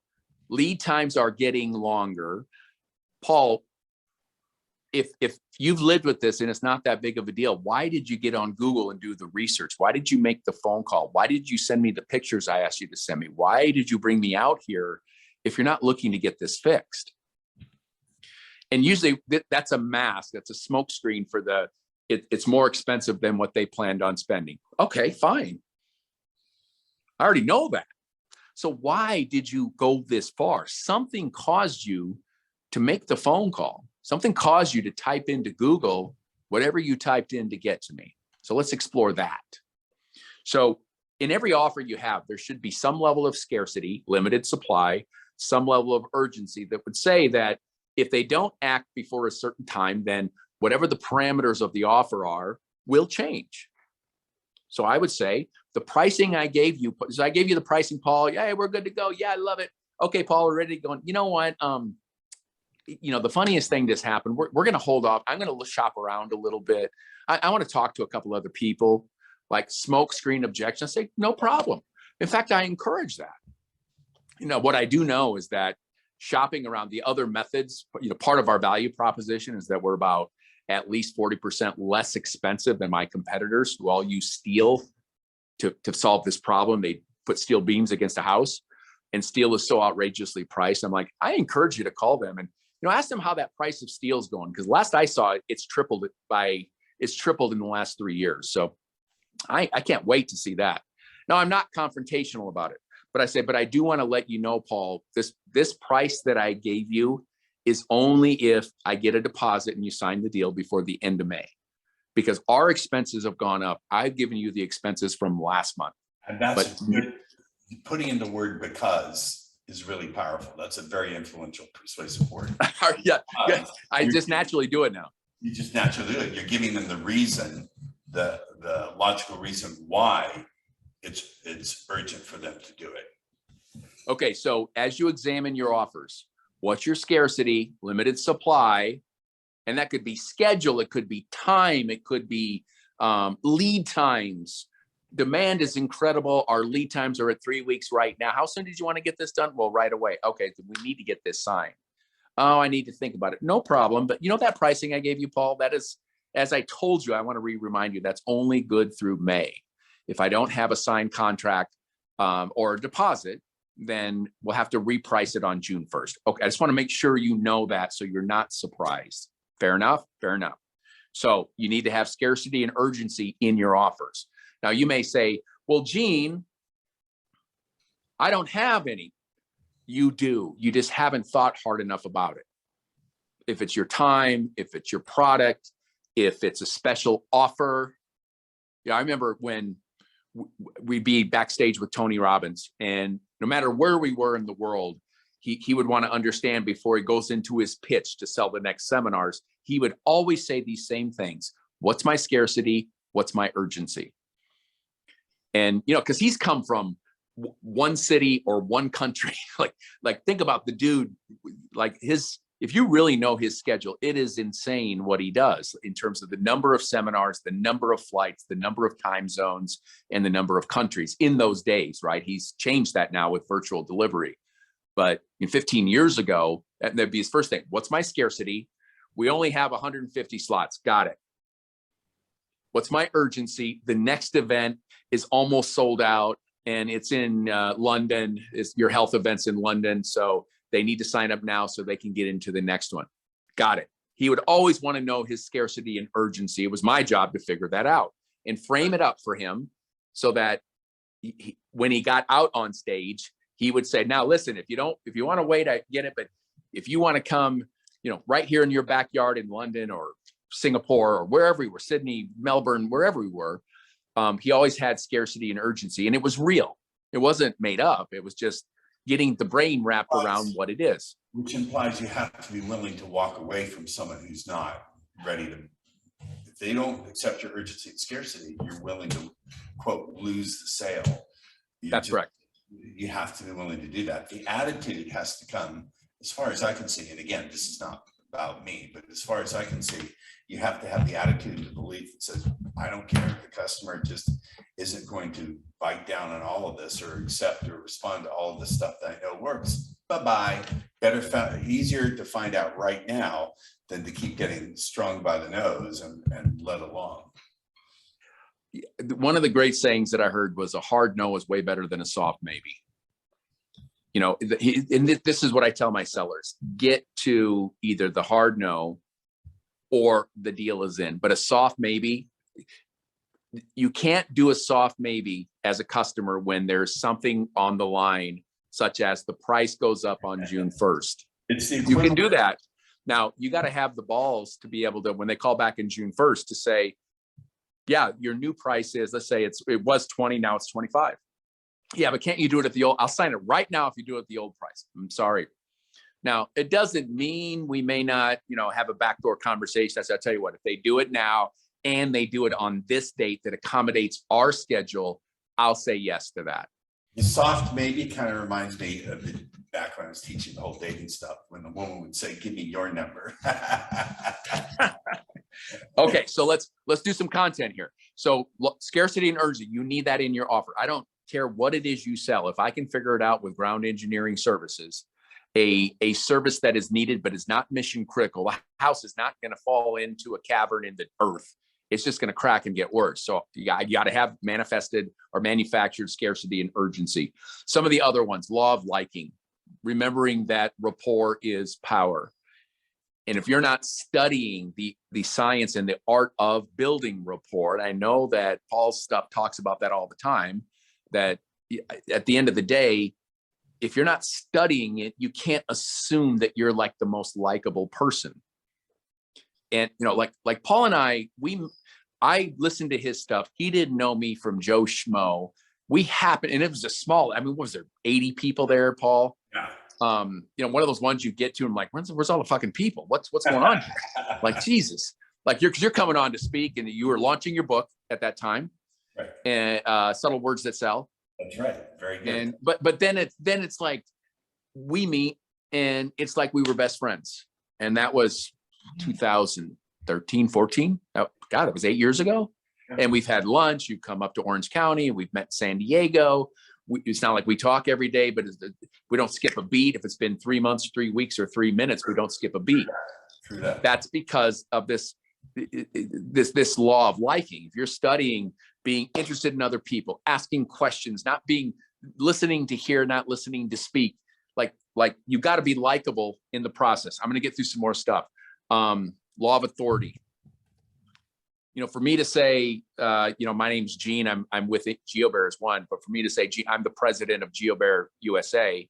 Lead times are getting longer. Paul, if you've lived with this and it's not that big of a deal, why did you get on Google and do the research? Why did you make the phone call? Why did you send me the pictures I asked you to send me? Why did you bring me out here if you're not looking to get this fixed? And usually that's a mask, that's a smoke screen for it's more expensive than what they planned on spending. Okay, fine. I already know that. So why did you go this far? Something caused you to make the phone call. Something caused you to type into Google whatever you typed in to get to me. So let's explore that. So in every offer you have, there should be some level of scarcity, limited supply, some level of urgency that would say that if they don't act before a certain time, then whatever the parameters of the offer are will change. So I would say the pricing I gave you, so I gave you the pricing, Paul. Yeah, we're good to go. Yeah, I love it. Okay, Paul, we're ready to go. You know what? The funniest thing that's happened, we're going to hold off. I'm going to shop around a little bit. I want to talk to a couple other people, like smoke screen objection. I say, no problem. In fact, I encourage that. What I do know is that shopping around the other methods, part of our value proposition is that we're about at least 40% less expensive than my competitors who all use steel to solve this problem. They put steel beams against a house, and steel is so outrageously priced. I'm like, I encourage you to call them and ask them how that price of steel is going, because last I saw it, it's tripled in the last 3 years. So I can't wait to see that. Now, I'm not confrontational about it, but I do want to let you know, Paul, this price that I gave you is only if I get a deposit and you sign the deal before the end of May, because our expenses have gone up. I've given you the expenses from last month. And that's good. Putting in the word "because" is really powerful. That's a very influential, persuasive word. Yeah, I just naturally do it now. You just naturally do it. You're giving them the reason, the logical reason why it's urgent for them to do it. Okay, so as you examine your offers, what's your scarcity, limited supply, and that could be schedule, it could be time, it could be lead times. Demand is incredible. Our lead times are at 3 weeks right now. How soon did you want to get this done? Well, right away. Okay, we need to get this signed. Oh, I need to think about it. No problem. But that pricing I gave you, Paul, that is, as I told you, I want to remind you, that's only good through May. If I don't have a signed contract or a deposit, then we'll have to reprice it on June 1st. Okay, I just want to make sure you know that so you're not surprised. Fair enough? Fair enough. So you need to have scarcity and urgency in your offers. Now, you may say, well, Gene, I don't have any. You do. You just haven't thought hard enough about it. If it's your time, if it's your product, if it's a special offer. I remember when we'd be backstage with Tony Robbins, and no matter where we were in the world, he would want to understand before he goes into his pitch to sell the next seminars, he would always say these same things. What's my scarcity? What's my urgency? And, because he's come from one city or one country, like think about the dude, if you really know his schedule, it is insane what he does in terms of the number of seminars, the number of flights, the number of time zones, and the number of countries in those days, right? He's changed that now with virtual delivery. But 15 years ago, that'd be his first thing. What's my scarcity? We only have 150 slots. Got it. What's my urgency? The next event is almost sold out, and it's in London. Your health event's in London, so they need to sign up now so they can get into the next one. Got it. He would always want to know his scarcity and urgency. It was my job to figure that out and frame it up for him so that when he got out on stage, he would say, now listen, if you want to wait, I get it. But if you want to come, right here in your backyard in London or Singapore or wherever we were, Sydney, Melbourne, wherever we were, he always had scarcity and urgency, and it was real. It wasn't made up. It was just getting the brain wrapped around what it is. Which implies you have to be willing to walk away from someone who's not ready to, if they don't accept your urgency and scarcity, you're willing to, quote, lose the sale. That's correct. You have to be willing to do that. The attitude has to come, as far as I can see, and again, this is not about me, but as far as I can see, you have to have the attitude and the belief that says, I don't care if the customer just isn't going to bite down on all of this or accept or respond to all of the stuff that I know works. Bye-bye. Better, easier to find out right now than to keep getting strung by the nose and led along. One of the great sayings that I heard was a hard no is way better than a soft maybe. You know, and this is what I tell my sellers: get to either the hard no or the deal is in. But a soft maybe, you can't do a soft maybe as a customer when there's something on the line, such as the price goes up on June 1st. You can do that. Now, you got to have the balls to be able to, when they call back in June 1st, to say, yeah, your new price is, let's say it was 20, now it's 25. Yeah, but can't you do it at the old? I'll sign it right now if you do it at the old price. I'm sorry. Now, it doesn't mean we may not, you know, have a backdoor conversation. I'll tell you what, if they do it now and they do it on this date that accommodates our schedule, I'll say yes to that. The soft maybe kind of reminds me of the back when I was teaching the whole dating stuff, when the woman would say, give me your number. Okay, so let's do some content here. So scarcity and urgency, you need that in your offer. I don't care what it is you sell. If I can figure it out with ground engineering services, a service that is needed but is not mission critical, the house is not going to fall into a cavern in the earth. It's just going to crack and get worse. So you got to have manifested or manufactured scarcity and urgency. Some of the other ones, law of liking, remembering that rapport is power. And if you're not studying the science and the art of building rapport, and I know that Paul's stuff talks about that all the time, that at the end of the day, if you're not studying it, you can't assume that you're like the most likable person. And, you know, like Paul and I listened to his stuff. He didn't know me from Joe Schmo. We happened, and it was a small, I mean, what was there, 80 people there, Paul? Yeah. You know, one of those ones you get to and like, where's all the fucking people? What's going on here? Like, Jesus, like you're coming on to speak and you were launching your book at that time. Right. And Subtle Words That Sell. That's right. Very good. And but then it's like we meet and it's like we were best friends. And that was 2013, 14. Oh, God, it was 8 years ago. And we've had lunch. You've come up to Orange County. We've met in San Diego. It's not like we talk every day, but we don't skip a beat. If it's been 3 months, 3 weeks, or 3 minutes, we don't skip a beat. True that. That's because of this law of liking. If you're studying being interested in other people, asking questions, not being listening to hear, not listening to speak, like you got to be likable in the process. I'm going to get through some more stuff. Law of authority. You know, for me to say, you know, my name's Gene, I'm with GeoBear is one, but for me to say, Gene, I'm the president of GeoBear USA,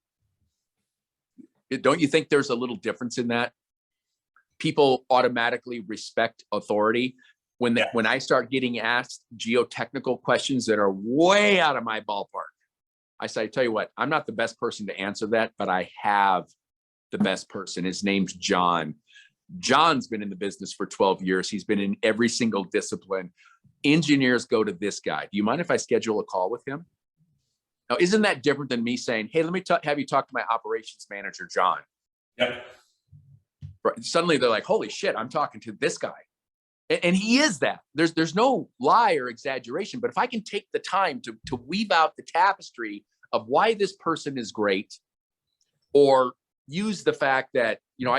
don't you think there's a little difference in that? People automatically respect authority. When I start getting asked geotechnical questions that are way out of my ballpark, I say, I tell you what, I'm not the best person to answer that, but I have the best person. His name's John. John's been in the business for 12 years. He's been in every single discipline. Engineers go to this guy. Do you mind if I schedule a call with him? Now, isn't that different than me saying, hey, let me have you talk to my operations manager, John? Yep. Right. Suddenly they're like, holy shit, I'm talking to this guy. And he is that. There's no lie or exaggeration, but if I can take the time to weave out the tapestry of why this person is great, or use the fact that, you know,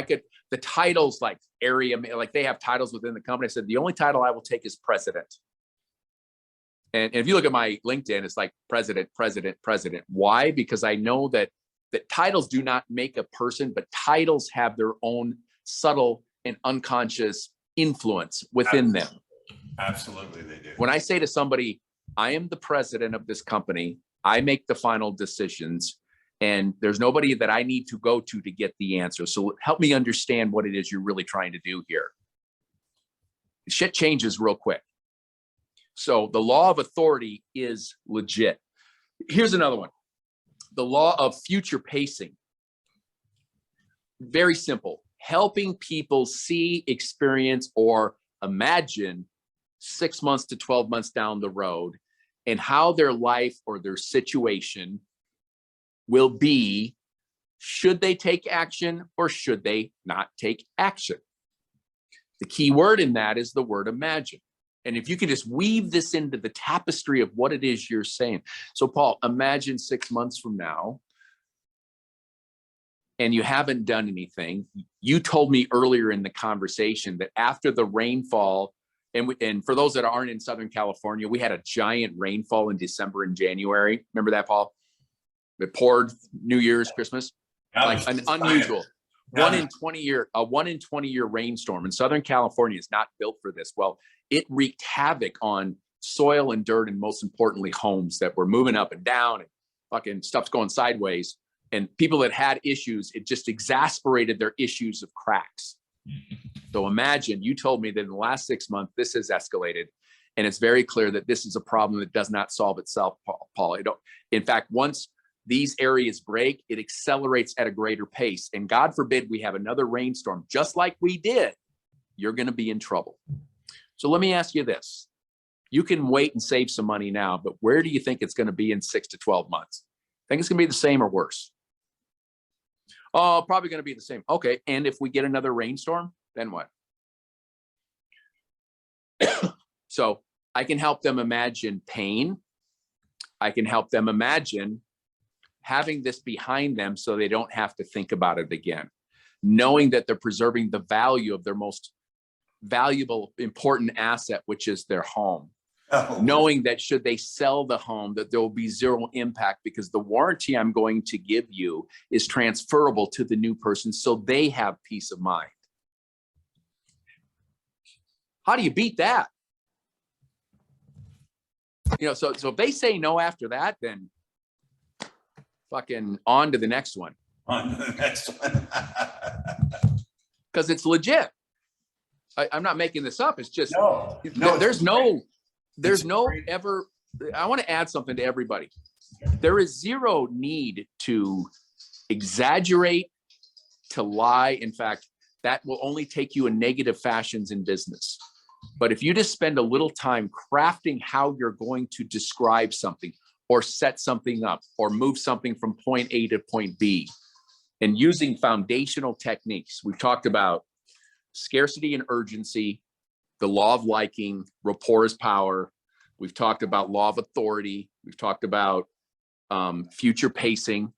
the titles like area, like they have titles within the company. I said, the only title I will take is president. And if you look at my LinkedIn, it's like president, president, president. Why? Because I know that titles do not make a person, but titles have their own subtle and unconscious influence within them. Absolutely, they do. When I say to somebody, I am the president of this company, I make the final decisions, and there's nobody that I need to go to get the answer. So help me understand what it is you're really trying to do here. Shit changes real quick. So the law of authority is legit. Here's another one. The law of future pacing. Very simple. Helping people see, experience, or imagine 6 months to 12 months down the road and how their life or their situation will be, should they take action or should they not take action. The key word in that is the word imagine. And if you can just weave this into the tapestry of what it is you're saying. So Paul, imagine 6 months from now, and you haven't done anything. You told me earlier in the conversation that after the rainfall, and for those that aren't in Southern California, we had a giant rainfall in December and January. Remember that, Paul? It poured New Year's, Christmas, like an unusual a 1 in 20 year rainstorm. And Southern California is not built for this. Well, it wreaked havoc on soil and dirt, and most importantly, homes that were moving up and down, and fucking stuff's going sideways. And people that had issues, it just exasperated their issues of cracks. So imagine, you told me that in the last 6 months, this has escalated. And it's very clear that this is a problem that does not solve itself, Paul. In fact, once these areas break, it accelerates at a greater pace. And God forbid we have another rainstorm, just like we did, you're going to be in trouble. So let me ask you this. You can wait and save some money now, but where do you think it's going to be in 6 to 12 months? Think it's going to be the same or worse? Oh, probably going to be the same. Okay. And if we get another rainstorm, then what? So I can help them imagine pain. I can help them imagine having this behind them so they don't have to think about it again, knowing that they're preserving the value of their most valuable, important asset, which is their home. Oh. Knowing that should they sell the home, that there will be zero impact because the warranty I'm going to give you is transferable to the new person so they have peace of mind. How do you beat that? You know, so if they say no after that, then fucking on to the next one. On to the next one. Because it's legit. I'm not making this up. It's just, there's no ever, I want to add something to everybody. There is zero need to exaggerate, to lie. In fact, that will only take you in negative fashions in business. But if you just spend a little time crafting how you're going to describe something or set something up or move something from point A to point B, and using foundational techniques, we've talked about scarcity and urgency, the law of liking, rapport is power. We've talked about law of authority. We've talked about future pacing.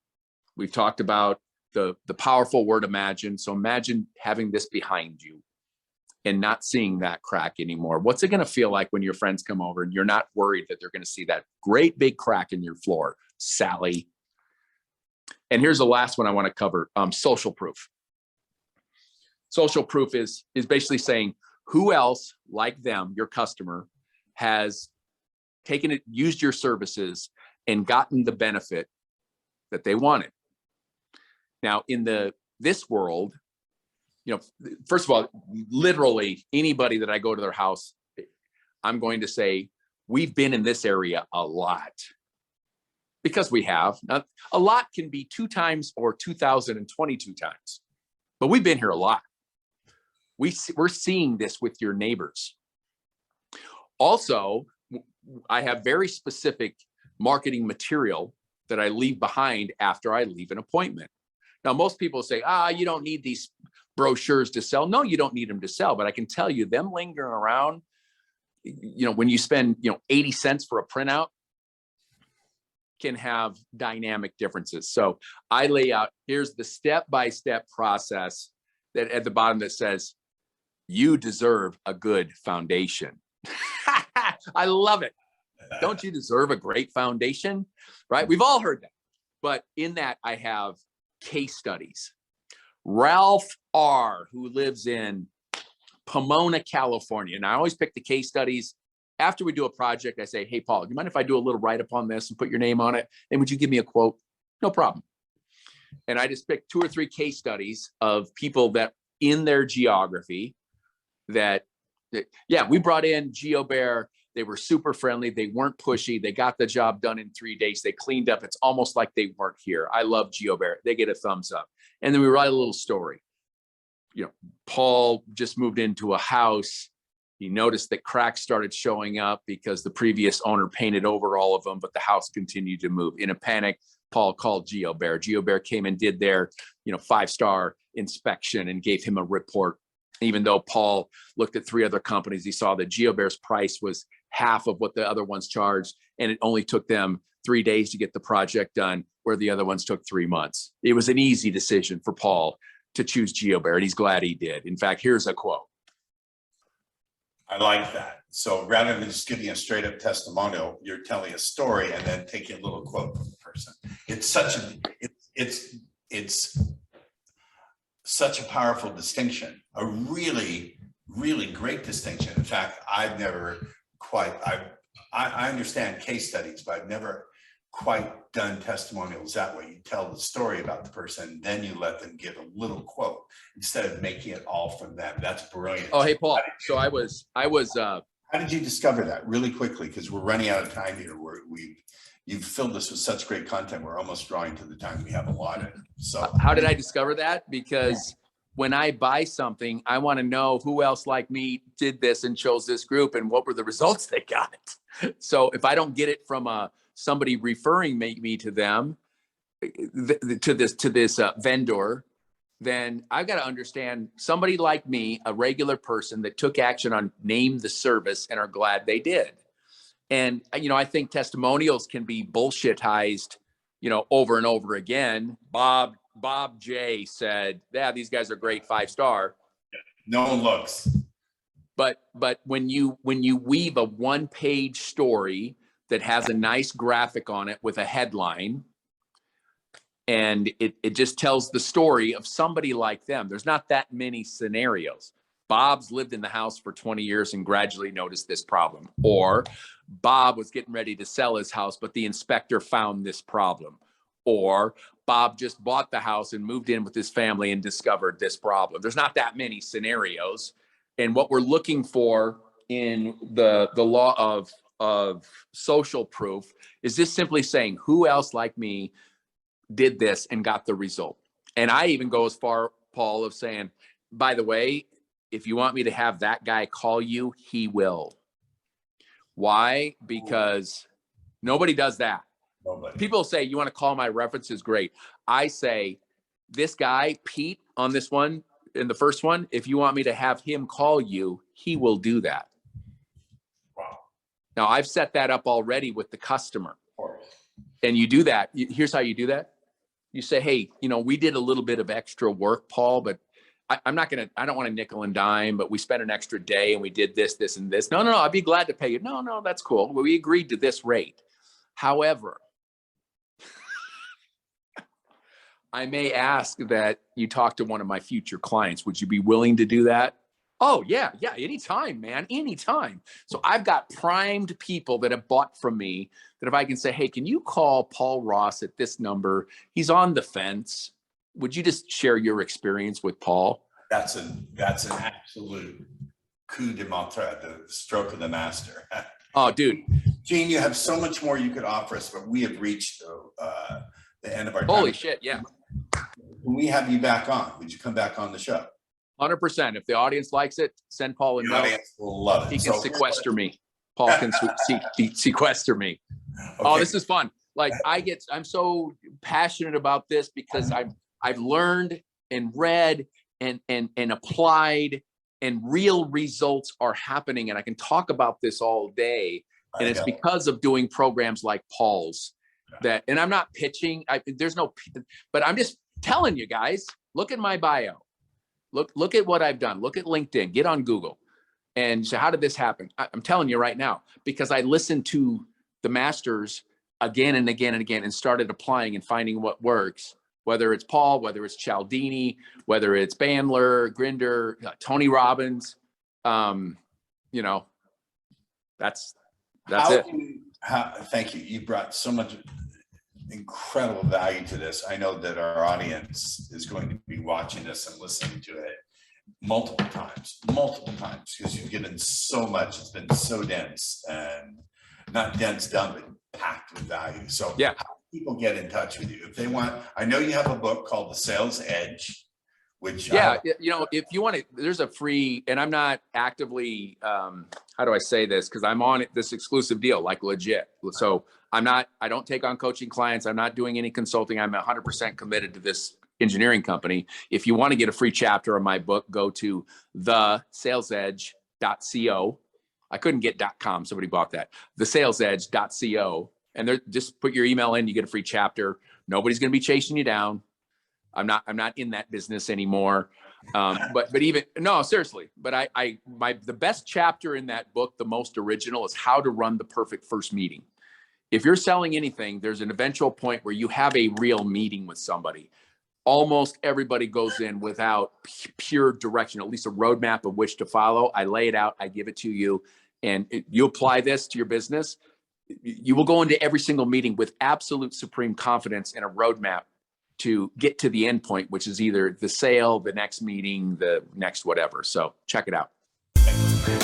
We've talked about the powerful word imagine. So imagine having this behind you and not seeing that crack anymore. What's it going to feel like when your friends come over and you're not worried that they're going to see that great big crack in your floor, Sally? And here's the last one I want to cover, social proof. Social proof is basically saying who else like them, your customer, has taken it, used your services and gotten the benefit that they wanted. Now in this world, you know, first of all, literally anybody that I go to their house, I'm going to say, we've been in this area a lot, because we have. Now, a lot can be 2 times or 2,022 times, but we've been here a lot. We're seeing this with your neighbors. Also, I have very specific marketing material that I leave behind after I leave an appointment. Now, most people say, you don't need these brochures to sell. No, you don't need them to sell, but I can tell you them lingering around, you know, when you spend, 80 cents for a printout, can have dynamic differences. So I lay out, here's the step-by-step process that at the bottom that says, you deserve a good foundation. I love it. Don't you deserve a great foundation? Right? We've all heard that. But in that, I have case studies. Ralph R., who lives in Pomona, California. And I always pick the case studies. After we do a project, I say, hey, Paul, do you mind if I do a little write-up on this and put your name on it? And would you give me a quote? No problem. And I just picked 2 or 3 case studies of people that in their geography that yeah, we brought in GeoBear. They were super friendly. They weren't pushy. They got the job done in 3 days. They cleaned up. It's almost like they weren't here. I love GeoBear. They get a thumbs up. And then we write a little story. Paul just moved into a house. He noticed that cracks started showing up because the previous owner painted over all of them, but the house continued to move. In a panic, Paul called GeoBear. GeoBear came and did their, 5-star inspection and gave him a report. Even though Paul looked at 3 other companies, he saw that GeoBear's price was half of what the other ones charged, and it only took them 3 days to get the project done, where the other ones took 3 months. It was an easy decision for Paul to choose GeoBear, and he's glad he did. In fact, here's a quote. I like that. So rather than just giving a straight up testimonial, you're telling a story and then taking a little quote from the person. It's such a powerful distinction, a really, really great distinction. In fact, I've never quite, I understand case studies, but I've never quite done testimonials that way. You tell the story about the person, then you let them give a little quote instead of making it all from them. That's brilliant. Oh, hey, Paul. So I was. How did you discover that really quickly? Because we're running out of time here. You've filled us with such great content. We're almost drawing to the time we have allotted. So how did I discover that? Because when I buy something, I want to know who else like me did this and chose this group and what were the results they got. So if I don't get it from somebody referring me to them, to this vendor, then I've got to understand somebody like me, a regular person that took action on name the service and are glad they did. And, I think testimonials can be bullshitized, over and over again. Bob J said, yeah, these guys are great, 5-star. No one looks. But when you weave a 1-page story that has a nice graphic on it with a headline, and it just tells the story of somebody like them. There's not that many scenarios. Bob's lived in the house for 20 years and gradually noticed this problem. Or Bob was getting ready to sell his house, but the inspector found this problem. Or Bob just bought the house and moved in with his family and discovered this problem. There's not that many scenarios. And what we're looking for in the law of social proof is this simply saying, who else like me did this and got the result? And I even go as far, Paul, of saying, by the way, if you want me to have that guy call you, he will. Why? Because nobody does that. Nobody. People say, you want to call my references? Great. I say, this guy, Pete, on this one, in the first one, if you want me to have him call you, he will do that. Wow. Now, I've set that up already with the customer. Of course. And you do that. Here's how you do that. You say, hey, we did a little bit of extra work, Paul, but I don't want to nickel and dime, but we spent an extra day and we did this, this, and this. No, I'd be glad to pay you. No, that's cool. Well, we agreed to this rate. However, I may ask that you talk to one of my future clients. Would you be willing to do that? Oh, yeah, anytime, man, anytime. So I've got primed people that have bought from me that if I can say, hey, can you call Paul Ross at this number? He's on the fence. Would you just share your experience with Paul? That's an absolute coup de maître, the stroke of the master. Oh, dude. Gene, you have so much more you could offer us, but we have reached the end of our time. Holy shit, yeah. When we have you back on, would you come back on the show? 100%. If the audience likes it, send Paul a note. The audience will love it. He can sequester me. Paul can sequester me. Okay. Oh, this is fun. Like I'm so passionate about this because I've learned and read and applied, and real results are happening. And I can talk about this all day. And it's because of doing programs like Paul's that, and I'm not pitching. But I'm just telling you guys, look at my bio. Look at what I've done. Look at LinkedIn, get on Google. And so how did this happen? I'm telling you right now, because I listened to the masters again and again and again and started applying and finding what works, whether it's Paul, whether it's Cialdini, whether it's Bandler, Grinder, Tony Robbins, that's it. Thank you. You brought so much incredible value to this. I know that our audience is going to be watching this and listening to it multiple times, because you've given so much. It's been so dense, and not dense, dumb, but packed with value. So yeah, how do people get in touch with you if they want? I know you have a book called The Sales Edge, which if you want it, there's a free, and I'm not actively, how do I say this? Because I'm on this exclusive deal, like legit. So I don't take on coaching clients. I'm not doing any consulting. I'm 100% committed to this engineering company. If you want to get a free chapter of my book, go to thesalesedge.co. I couldn't get .com. Somebody bought that. Thesalesedge.co. And just put your email in, you get a free chapter. Nobody's going to be chasing you down. I'm not in that business anymore. But even, no, seriously, but the best chapter in that book, the most original, is how to run the perfect first meeting. If you're selling anything, there's an eventual point where you have a real meeting with somebody. Almost everybody goes in without pure direction, at least a roadmap of which to follow. I lay it out, I give it to you, and you apply this to your business. You will go into every single meeting with absolute supreme confidence and a roadmap to get to the end point, which is either the sale, the next meeting, the next whatever. So check it out.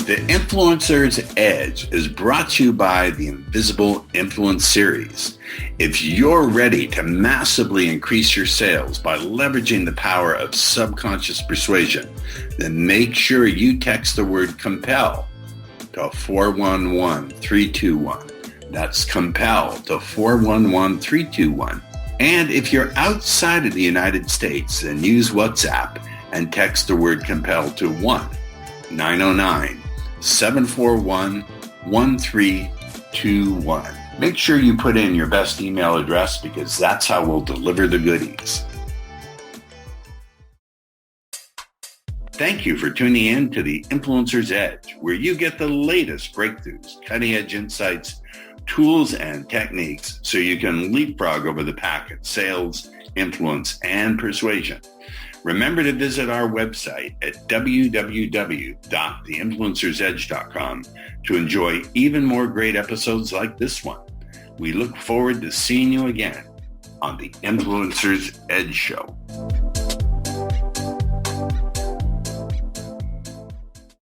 The Influencer's Edge is brought to you by the Invisible Influence Series. If you're ready to massively increase your sales by leveraging the power of subconscious persuasion, then make sure you text the word compel to 411321. That's compel to 411321. And if you're outside of the United States, then use WhatsApp and text the word compel to 1-909-741-1321. Make sure you put in your best email address, because that's how we'll deliver the goodies. Thank you for tuning in to the Influencer's Edge, where you get the latest breakthroughs, cutting-edge insights, tools, and techniques so you can leapfrog over the pack at sales, influence, and persuasion. Remember to visit our website at www.theinfluencersedge.com to enjoy even more great episodes like this one. We look forward to seeing you again on the Influencer's Edge Show.